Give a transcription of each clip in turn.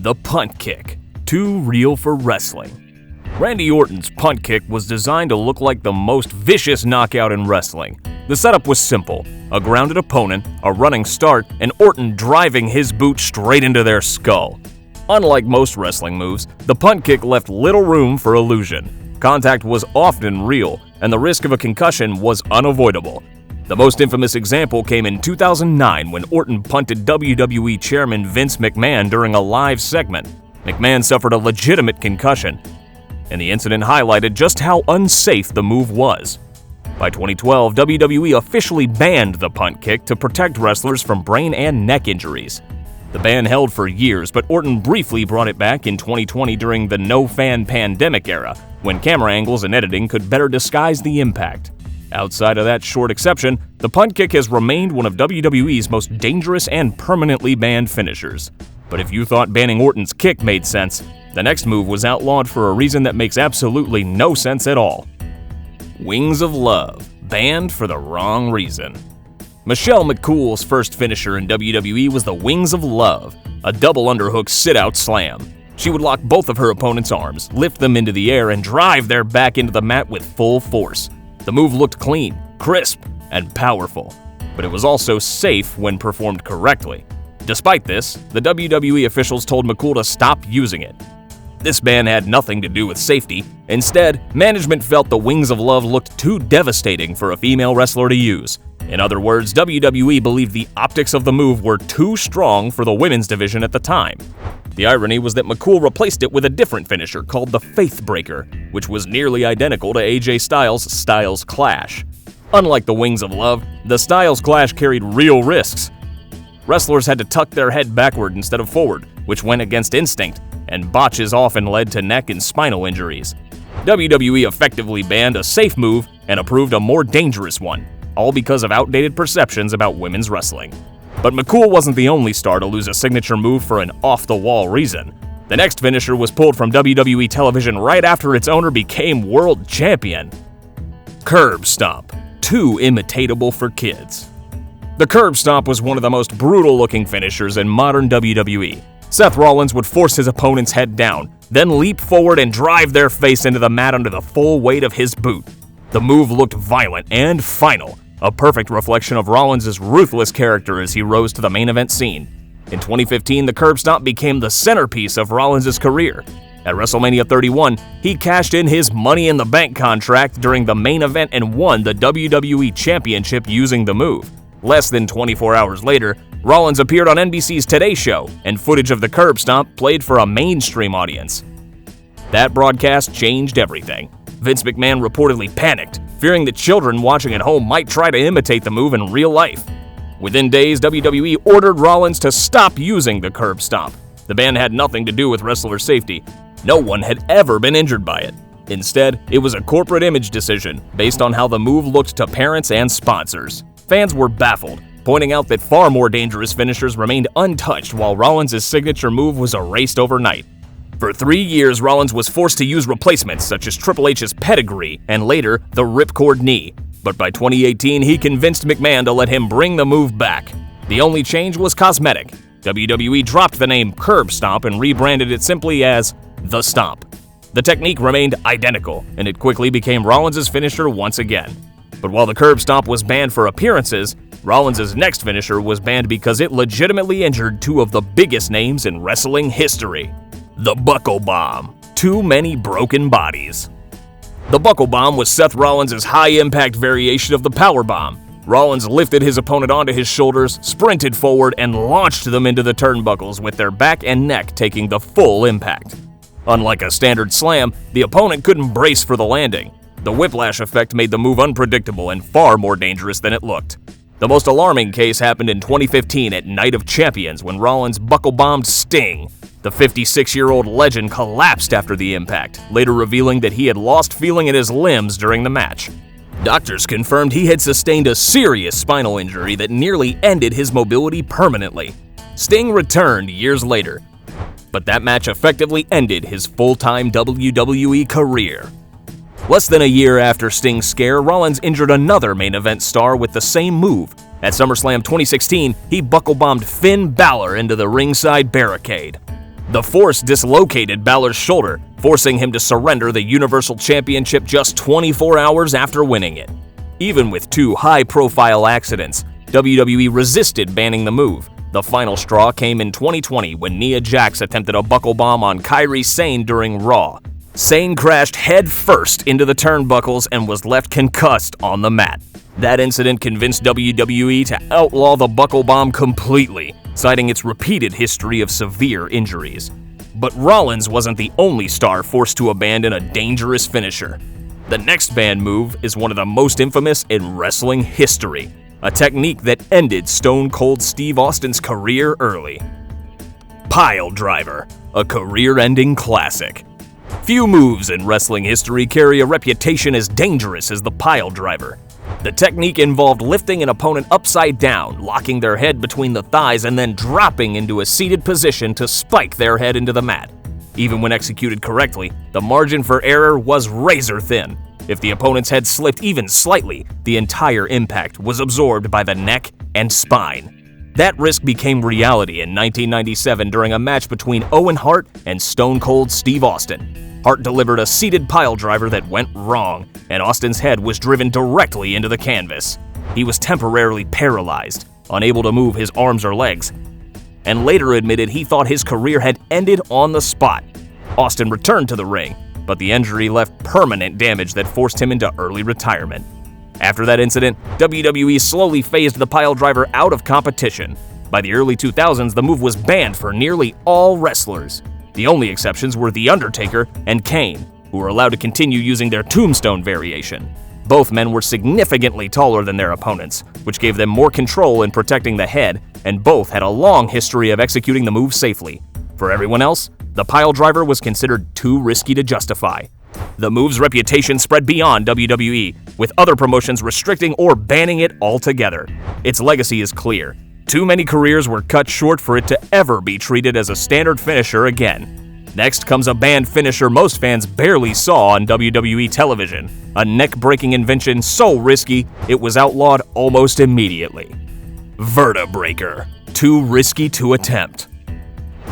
The Punt Kick, too real for wrestling. Randy Orton's Punt Kick was designed to look like the most vicious knockout in wrestling. The setup was simple: a grounded opponent, a running start, and Orton driving his boot straight into their skull. Unlike most wrestling moves, the Punt Kick left little room for illusion. Contact was often real, and the risk of a concussion was unavoidable. The most infamous example came in 2009 when Orton punted WWE Chairman Vince McMahon during a live segment. McMahon suffered a legitimate concussion, and the incident highlighted just how unsafe the move was. By 2012, WWE officially banned the Punt Kick to protect wrestlers from brain and neck injuries. The ban held for years, but Orton briefly brought it back in 2020 during the no-fan pandemic era, when camera angles and editing could better disguise the impact. Outside of that short exception, the Punt Kick has remained one of WWE's most dangerous and permanently banned finishers. But if you thought banning Orton's kick made sense, the next move was outlawed for a reason that makes absolutely no sense at all. Wings of Love, banned for the wrong reason. Michelle McCool's first finisher in WWE was the Wings of Love, a double underhook sit-out slam. She would lock both of her opponent's arms, lift them into the air, and drive their back into the mat with full force. The move looked clean, crisp, and powerful, but it was also safe when performed correctly. Despite this, the WWE officials told McCool to stop using it. This ban had nothing to do with safety. Instead, management felt the Wings of Love looked too devastating for a female wrestler to use. In other words, WWE believed the optics of the move were too strong for the women's division at the time. The irony was that McCool replaced it with a different finisher called the Faithbreaker, which was nearly identical to AJ Styles' Styles Clash. Unlike the Wings of Love, the Styles Clash carried real risks. Wrestlers had to tuck their head backward instead of forward, which went against instinct, and botches often led to neck and spinal injuries. WWE effectively banned a safe move and approved a more dangerous one, all because of outdated perceptions about women's wrestling. But McCool wasn't the only star to lose a signature move for an off-the-wall reason. The next finisher was pulled from WWE television right after its owner became world champion. Curb Stomp, too imitatable for kids. The Curb Stomp was one of the most brutal-looking finishers in modern WWE. Seth Rollins would force his opponent's head down, then leap forward and drive their face into the mat under the full weight of his boot. The move looked violent and final, a perfect reflection of Rollins' ruthless character as he rose to the main event scene. In 2015, the Curb Stomp became the centerpiece of Rollins' career. At WrestleMania 31, he cashed in his Money in the Bank contract during the main event and won the WWE Championship using the move. Less than 24 hours later, Rollins appeared on NBC's Today Show, and footage of the Curb Stomp played for a mainstream audience. That broadcast changed everything. Vince McMahon reportedly panicked, fearing that children watching at home might try to imitate the move in real life. Within days, WWE ordered Rollins to stop using the Curb Stomp. The ban had nothing to do with wrestler safety. No one had ever been injured by it. Instead, it was a corporate image decision based on how the move looked to parents and sponsors. Fans were baffled, pointing out that far more dangerous finishers remained untouched while Rollins' signature move was erased overnight. For 3 years, Rollins was forced to use replacements such as Triple H's pedigree and later the ripcord knee. But by 2018, he convinced McMahon to let him bring the move back. The only change was cosmetic. WWE dropped the name Curb Stomp and rebranded it simply as The Stomp. The technique remained identical, and it quickly became Rollins' finisher once again. But while the Curb Stomp was banned for appearances, Rollins' next finisher was banned because it legitimately injured two of the biggest names in wrestling history. The Buckle Bomb, too many broken bodies. The Buckle Bomb was Seth Rollins' high-impact variation of the Power Bomb. Rollins lifted his opponent onto his shoulders, sprinted forward, and launched them into the turnbuckles with their back and neck taking the full impact. Unlike a standard slam, the opponent couldn't brace for the landing. The whiplash effect made the move unpredictable and far more dangerous than it looked. The most alarming case happened in 2015 at Night of Champions when Rollins buckle-bombed Sting. The 56-year-old legend collapsed after the impact, later revealing that he had lost feeling in his limbs during the match. Doctors confirmed he had sustained a serious spinal injury that nearly ended his mobility permanently. Sting returned years later, but that match effectively ended his full-time WWE career. Less than a year after Sting's scare, Rollins injured another main event star with the same move. At SummerSlam 2016, he buckle-bombed Finn Bálor into the ringside barricade. The force dislocated Bálor's shoulder, forcing him to surrender the Universal Championship just 24 hours after winning it. Even with two high-profile accidents, WWE resisted banning the move. The final straw came in 2020 when Nia Jax attempted a buckle bomb on Kairi Sane during Raw. Sane crashed head first into the turnbuckles and was left concussed on the mat. That incident convinced WWE to outlaw the buckle bomb completely, citing its repeated history of severe injuries. But Rollins wasn't the only star forced to abandon a dangerous finisher. The next banned move is one of the most infamous in wrestling history, a technique that ended Stone Cold Steve Austin's career early. Piledriver, a career-ending classic. Few moves in wrestling history carry a reputation as dangerous as the piledriver. The technique involved lifting an opponent upside down, locking their head between the thighs, and then dropping into a seated position to spike their head into the mat. Even when executed correctly, the margin for error was razor thin. If the opponent's head slipped even slightly, the entire impact was absorbed by the neck and spine. That risk became reality in 1997 during a match between Owen Hart and Stone Cold Steve Austin. Hart delivered a seated piledriver that went wrong, and Austin's head was driven directly into the canvas. He was temporarily paralyzed, unable to move his arms or legs, and later admitted he thought his career had ended on the spot. Austin returned to the ring, but the injury left permanent damage that forced him into early retirement. After that incident, WWE slowly phased the piledriver out of competition. By the early 2000s, the move was banned for nearly all wrestlers. The only exceptions were The Undertaker and Kane, who were allowed to continue using their tombstone variation. Both men were significantly taller than their opponents, which gave them more control in protecting the head, and both had a long history of executing the move safely. For everyone else, the piledriver was considered too risky to justify. The move's reputation spread beyond WWE, with other promotions restricting or banning it altogether. Its legacy is clear. Too many careers were cut short for it to ever be treated as a standard finisher again. Next comes a banned finisher most fans barely saw on WWE television, a neck-breaking invention so risky it was outlawed almost immediately. Vertebreaker, too risky to attempt.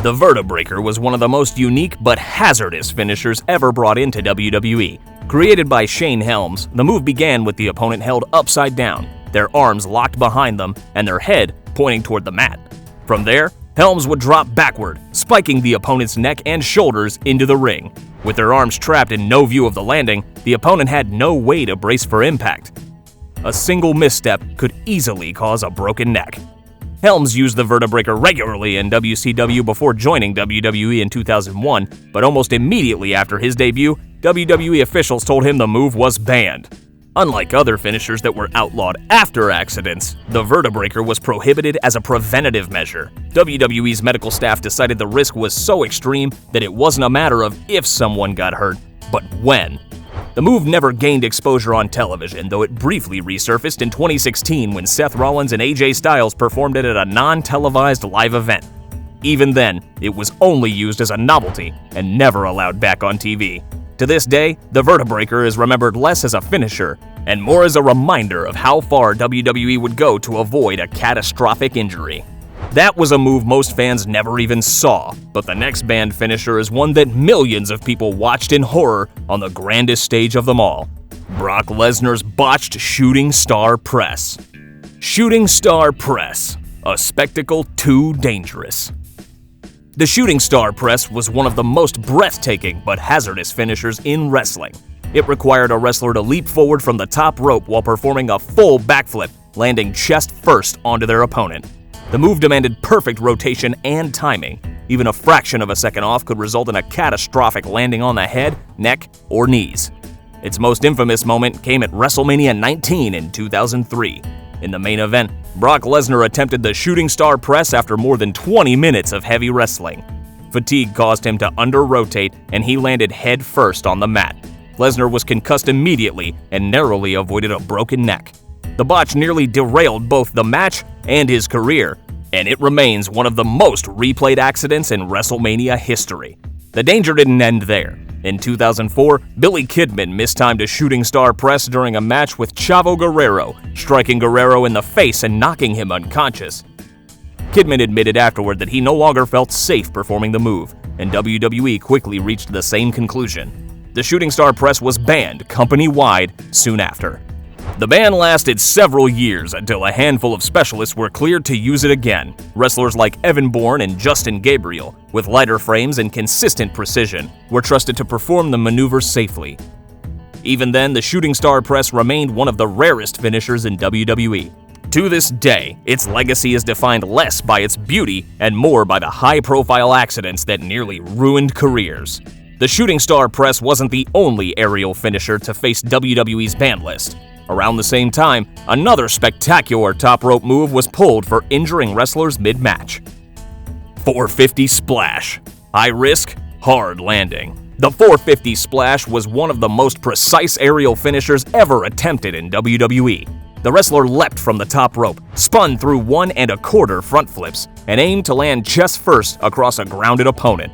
The Vertebreaker was one of the most unique but hazardous finishers ever brought into WWE. Created by Shane Helms, the move began with the opponent held upside down, their arms locked behind them, and their head pointing toward the mat. From there, Helms would drop backward, spiking the opponent's neck and shoulders into the ring. With their arms trapped and no view of the landing, the opponent had no way to brace for impact. A single misstep could easily cause a broken neck. Helms used the Vertebreaker regularly in WCW before joining WWE in 2001, but almost immediately after his debut, WWE officials told him the move was banned. Unlike other finishers that were outlawed after accidents, the Vertebreaker was prohibited as a preventative measure. WWE's medical staff decided the risk was so extreme that it wasn't a matter of if someone got hurt, but when. The move never gained exposure on television, though it briefly resurfaced in 2016 when Seth Rollins and AJ Styles performed it at a non-televised live event. Even then, it was only used as a novelty and never allowed back on TV. To this day, the Vertebreaker is remembered less as a finisher and more as a reminder of how far WWE would go to avoid a catastrophic injury. That was a move most fans never even saw, but the next banned finisher is one that millions of people watched in horror on the grandest stage of them all: Brock Lesnar's botched Shooting Star Press. Shooting Star Press, a spectacle too dangerous. The Shooting Star Press was one of the most breathtaking but hazardous finishers in wrestling. It required a wrestler to leap forward from the top rope while performing a full backflip, landing chest first onto their opponent. The move demanded perfect rotation and timing. Even a fraction of a second off could result in a catastrophic landing on the head, neck, or knees. Its most infamous moment came at WrestleMania 19 in 2003. In the main event, Brock Lesnar attempted the Shooting Star Press after more than 20 minutes of heavy wrestling. Fatigue caused him to under-rotate, and he landed head first on the mat. Lesnar was concussed immediately and narrowly avoided a broken neck. The botch nearly derailed both the match and his career, and it remains one of the most replayed accidents in WrestleMania history. The danger didn't end there. In 2004, Billy Kidman mistimed a Shooting Star Press during a match with Chavo Guerrero, striking Guerrero in the face and knocking him unconscious. Kidman admitted afterward that he no longer felt safe performing the move, and WWE quickly reached the same conclusion. The Shooting Star Press was banned company-wide soon after. The ban lasted several years until a handful of specialists were cleared to use it again. Wrestlers like Evan Bourne and Justin Gabriel, with lighter frames and consistent precision, were trusted to perform the maneuver safely. Even then, the Shooting Star Press remained one of the rarest finishers in WWE. To this day, its legacy is defined less by its beauty and more by the high-profile accidents that nearly ruined careers. The Shooting Star Press wasn't the only aerial finisher to face WWE's ban list. Around the same time, another spectacular top rope move was pulled for injuring wrestlers mid-match. 450 Splash. High risk, hard landing. The 450 Splash was one of the most precise aerial finishers ever attempted in WWE. The wrestler leapt from the top rope, spun through 1 1/4 front flips, and aimed to land chest first across a grounded opponent.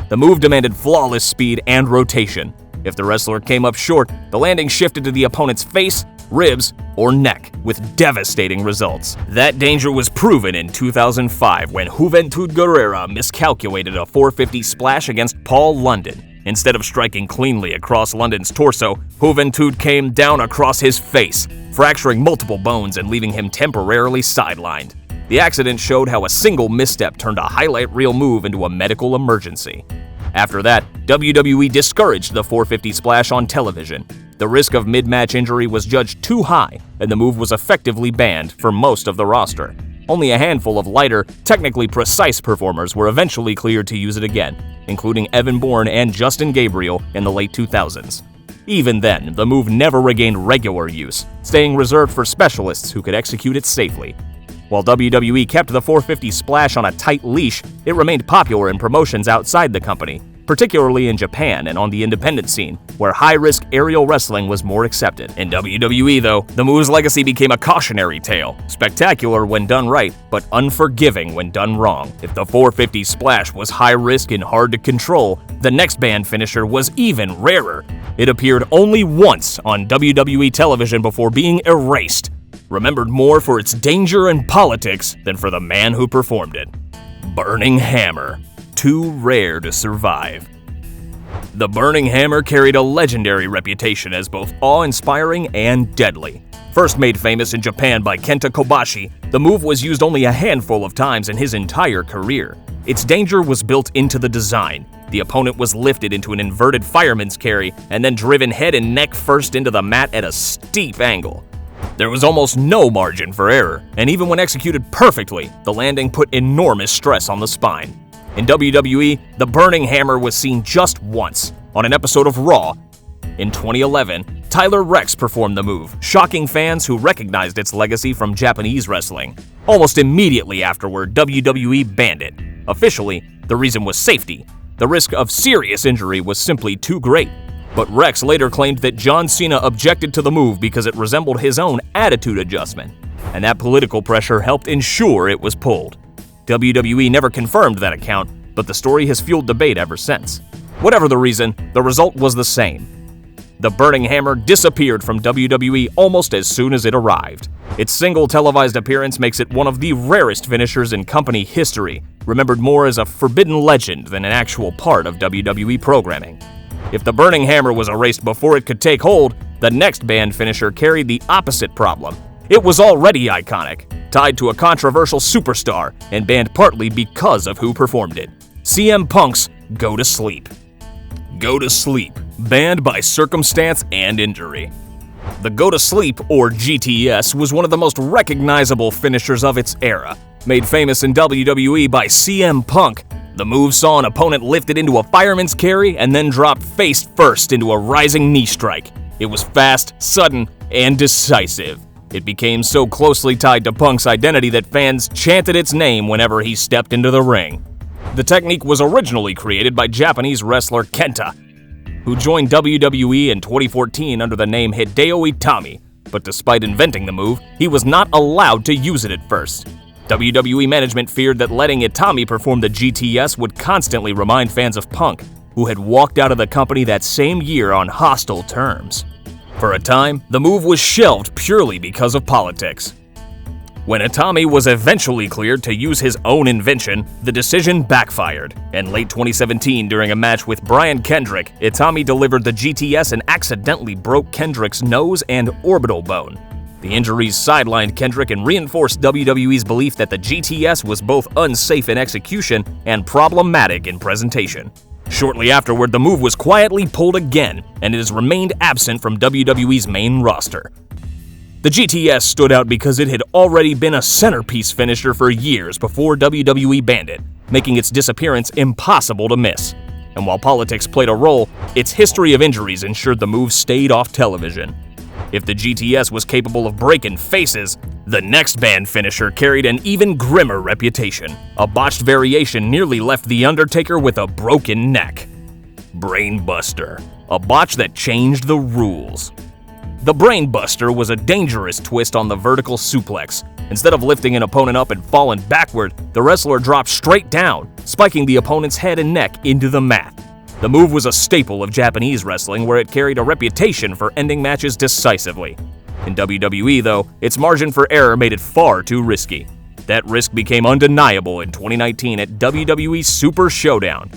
The move demanded flawless speed and rotation. If the wrestler came up short, the landing shifted to the opponent's face, ribs, or neck, with devastating results. That danger was proven in 2005 when Juventud Guerrera miscalculated a 450 Splash against Paul London. Instead of striking cleanly across London's torso, Juventud came down across his face, fracturing multiple bones and leaving him temporarily sidelined. The accident showed how a single misstep turned a highlight reel move into a medical emergency. After that, WWE discouraged the 450 Splash on television. The risk of mid-match injury was judged too high, and the move was effectively banned for most of the roster. Only a handful of lighter, technically precise performers were eventually cleared to use it again, including Evan Bourne and Justin Gabriel in the late 2000s. Even then, the move never regained regular use, staying reserved for specialists who could execute it safely. While WWE kept the 450 Splash on a tight leash, it remained popular in promotions outside the company, particularly in Japan and on the independent scene, where high-risk aerial wrestling was more accepted. In WWE, though, the move's legacy became a cautionary tale, spectacular when done right, but unforgiving when done wrong. If the 450 Splash was high-risk and hard to control, the next banned finisher was even rarer. It appeared only once on WWE television before being erased, remembered more for its danger and politics than for the man who performed it. Burning Hammer. Too rare to survive. The Burning Hammer carried a legendary reputation as both awe-inspiring and deadly. First made famous in Japan by Kenta Kobashi, the move was used only a handful of times in his entire career. Its danger was built into the design. The opponent was lifted into an inverted fireman's carry and then driven head and neck first into the mat at a steep angle. There was almost no margin for error, and even when executed perfectly, the landing put enormous stress on the spine. In WWE, the Burning Hammer was seen just once, on an episode of Raw. In 2011, Tyler Rex performed the move, shocking fans who recognized its legacy from Japanese wrestling. Almost immediately afterward, WWE banned it. Officially, the reason was safety. The risk of serious injury was simply too great. But Rex later claimed that John Cena objected to the move because it resembled his own attitude adjustment, and that political pressure helped ensure it was pulled. WWE never confirmed that account, but the story has fueled debate ever since. Whatever the reason, the result was the same. The Burning Hammer disappeared from WWE almost as soon as it arrived. Its single televised appearance makes it one of the rarest finishers in company history, remembered more as a forbidden legend than an actual part of WWE programming. If the Burning Hammer was erased before it could take hold, the next banned finisher carried the opposite problem. It was already iconic, tied to a controversial superstar, and banned partly because of who performed it. CM Punk's Go to Sleep. Go to Sleep, banned by circumstance and injury. The Go to Sleep, or GTS, was one of the most recognizable finishers of its era. Made famous in WWE by CM Punk, the move saw an opponent lifted into a fireman's carry and then dropped face first into a rising knee strike. It was fast, sudden, and decisive. It became so closely tied to Punk's identity that fans chanted its name whenever he stepped into the ring. The technique was originally created by Japanese wrestler Kenta, who joined WWE in 2014 under the name Hideo Itami, but despite inventing the move, he was not allowed to use it at first. WWE management feared that letting Itami perform the GTS would constantly remind fans of Punk, who had walked out of the company that same year on hostile terms. For a time, the move was shelved purely because of politics. When Itami was eventually cleared to use his own invention, the decision backfired. In late 2017, during a match with Brian Kendrick, Itami delivered the GTS and accidentally broke Kendrick's nose and orbital bone. The injuries sidelined Kendrick and reinforced WWE's belief that the GTS was both unsafe in execution and problematic in presentation. Shortly afterward, the move was quietly pulled again, and it has remained absent from WWE's main roster. The GTS stood out because it had already been a centerpiece finisher for years before WWE banned it, making its disappearance impossible to miss. And while politics played a role, its history of injuries ensured the move stayed off television. If the GTS was capable of breaking faces, the next banned finisher carried an even grimmer reputation. A botched variation nearly left The Undertaker with a broken neck. Brainbuster, a botch that changed the rules. The Brainbuster was a dangerous twist on the vertical suplex. Instead of lifting an opponent up and falling backward, the wrestler dropped straight down, spiking the opponent's head and neck into the mat. The move was a staple of Japanese wrestling, where it carried a reputation for ending matches decisively. In WWE, though, its margin for error made it far too risky. That risk became undeniable in 2019 at WWE Super Showdown.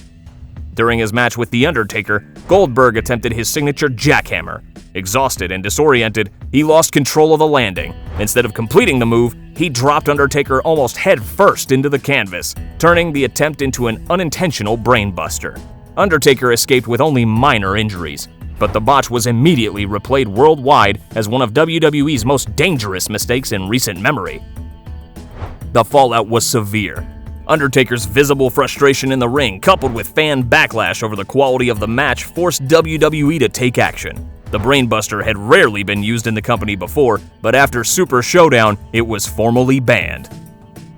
During his match with The Undertaker, Goldberg attempted his signature jackhammer. Exhausted and disoriented, he lost control of the landing. Instead of completing the move, he dropped Undertaker almost head first into the canvas, turning the attempt into an unintentional brainbuster. Undertaker escaped with only minor injuries, but the botch was immediately replayed worldwide as one of WWE's most dangerous mistakes in recent memory. The fallout was severe. Undertaker's visible frustration in the ring, coupled with fan backlash over the quality of the match, forced WWE to take action. The Brainbuster had rarely been used in the company before, but after Super Showdown, it was formally banned.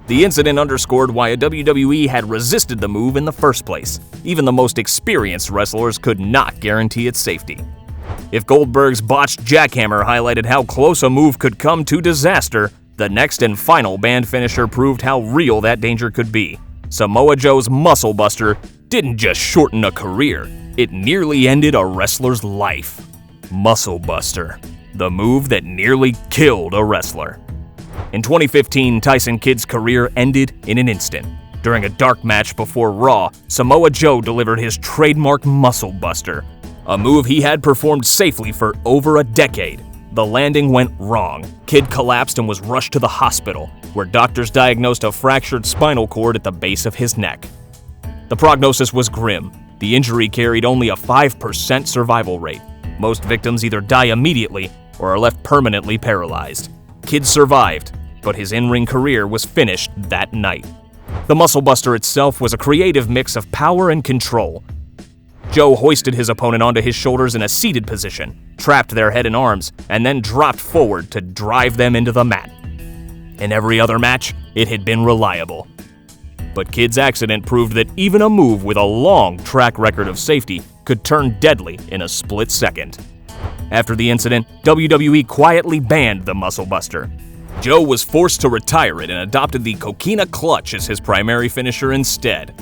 The incident underscored why WWE had resisted the move in the first place. Even the most experienced wrestlers could not guarantee its safety. If Goldberg's botched jackhammer highlighted how close a move could come to disaster, the next and final banned finisher proved how real that danger could be. Samoa Joe's Muscle Buster didn't just shorten a career, it nearly ended a wrestler's life. Muscle Buster, the move that nearly killed a wrestler. In 2015, Tyson Kidd's career ended in an instant. During a dark match before Raw, Samoa Joe delivered his trademark Muscle Buster, a move he had performed safely for over a decade. The landing went wrong. Kidd collapsed and was rushed to the hospital, where doctors diagnosed a fractured spinal cord at the base of his neck. The prognosis was grim. The injury carried only a 5% survival rate. Most victims either die immediately or are left permanently paralyzed. Kidd survived, but his in-ring career was finished that night. The Muscle Buster itself was a creative mix of power and control. Joe hoisted his opponent onto his shoulders in a seated position, trapped their head and arms, and then dropped forward to drive them into the mat. In every other match, it had been reliable. But Kidd's accident proved that even a move with a long track record of safety could turn deadly in a split second. After the incident, WWE quietly banned the Muscle Buster. Joe was forced to retire it and adopted the Coquina Clutch as his primary finisher instead.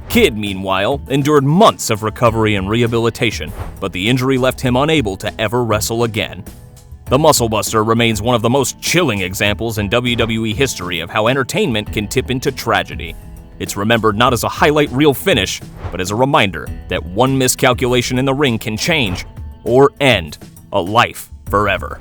Kidd, meanwhile, endured months of recovery and rehabilitation, but the injury left him unable to ever wrestle again. The Muscle Buster remains one of the most chilling examples in WWE history of how entertainment can tip into tragedy. It's remembered not as a highlight reel finish, but as a reminder that one miscalculation in the ring can change or end a life forever.